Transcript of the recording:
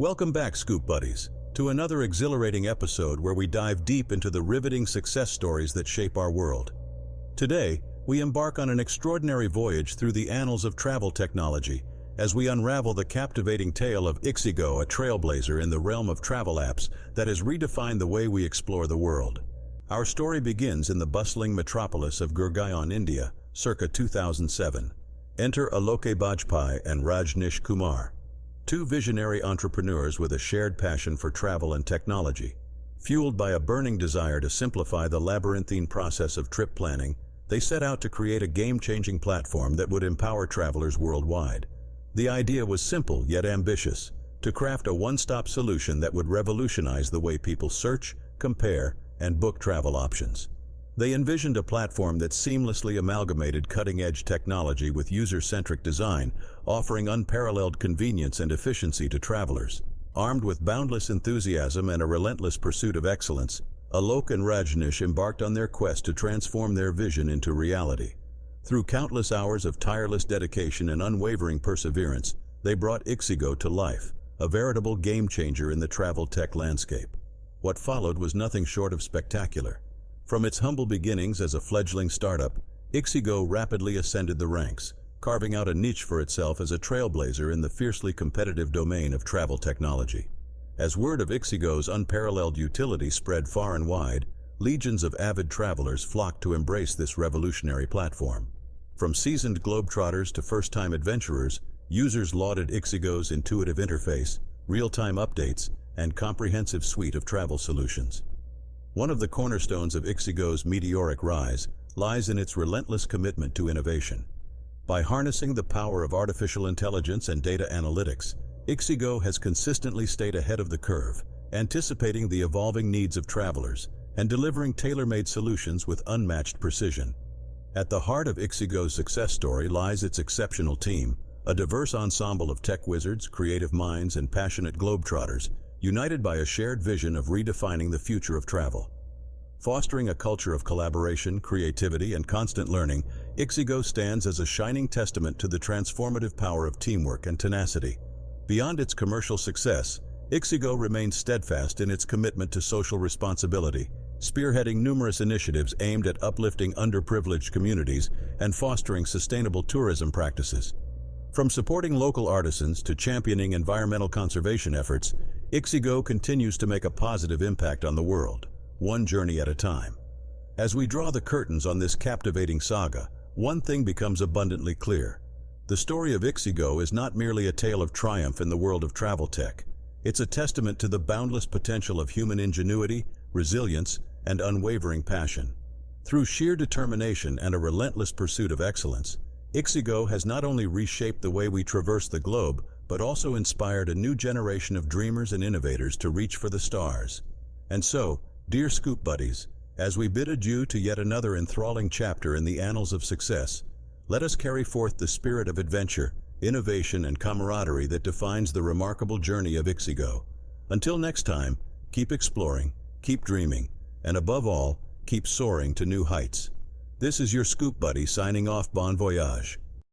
Welcome back, Scoop Buddies, to another exhilarating episode where we dive deep into the riveting success stories that shape our world. Today, we embark on an extraordinary voyage through the annals of travel technology as we unravel the captivating tale of Ixigo, a trailblazer in the realm of travel apps that has redefined the way we explore the world. Our story begins in the bustling metropolis of Gurgaon, India, circa 2007. Enter Alok Bajpai and Rajnish Kumar, two visionary entrepreneurs with a shared passion for travel and technology. Fueled by a burning desire to simplify the labyrinthine process of trip planning, they set out to create a game-changing platform that would empower travelers worldwide. The idea was simple yet ambitious: to craft a one-stop solution that would revolutionize the way people search, compare, and book travel options. They envisioned a platform that seamlessly amalgamated cutting-edge technology with user-centric design, offering unparalleled convenience and efficiency to travelers. Armed with boundless enthusiasm and a relentless pursuit of excellence, Alok and Rajnish embarked on their quest to transform their vision into reality. Through countless hours of tireless dedication and unwavering perseverance, they brought Ixigo to life, a veritable game-changer in the travel tech landscape. What followed was nothing short of spectacular. From its humble beginnings as a fledgling startup, Ixigo rapidly ascended the ranks, carving out a niche for itself as a trailblazer in the fiercely competitive domain of travel technology. As word of Ixigo's unparalleled utility spread far and wide, legions of avid travelers flocked to embrace this revolutionary platform. From seasoned globetrotters to first-time adventurers, users lauded Ixigo's intuitive interface, real-time updates, and comprehensive suite of travel solutions. One of the cornerstones of Ixigo's meteoric rise lies in its relentless commitment to innovation. By harnessing the power of artificial intelligence and data analytics, Ixigo has consistently stayed ahead of the curve, anticipating the evolving needs of travelers and delivering tailor-made solutions with unmatched precision. At the heart of Ixigo's success story lies its exceptional team, a diverse ensemble of tech wizards, creative minds, and passionate globetrotters, united by a shared vision of redefining the future of travel. Fostering a culture of collaboration, creativity, and constant learning, Ixigo stands as a shining testament to the transformative power of teamwork and tenacity. Beyond its commercial success, Ixigo remains steadfast in its commitment to social responsibility, spearheading numerous initiatives aimed at uplifting underprivileged communities and fostering sustainable tourism practices. From supporting local artisans to championing environmental conservation efforts, Ixigo continues to make a positive impact on the world, one journey at a time. As we draw the curtains on this captivating saga, one thing becomes abundantly clear. The story of Ixigo is not merely a tale of triumph in the world of travel tech. It's a testament to the boundless potential of human ingenuity, resilience, and unwavering passion. Through sheer determination and a relentless pursuit of excellence, Ixigo has not only reshaped the way we traverse the globe, but also inspired a new generation of dreamers and innovators to reach for the stars. And so, dear Scoop Buddies, as we bid adieu to yet another enthralling chapter in the annals of success, let us carry forth the spirit of adventure, innovation, and camaraderie that defines the remarkable journey of Ixigo. Until next time, keep exploring, keep dreaming, and above all, keep soaring to new heights. This is your Scoop Buddy signing off. Bon voyage.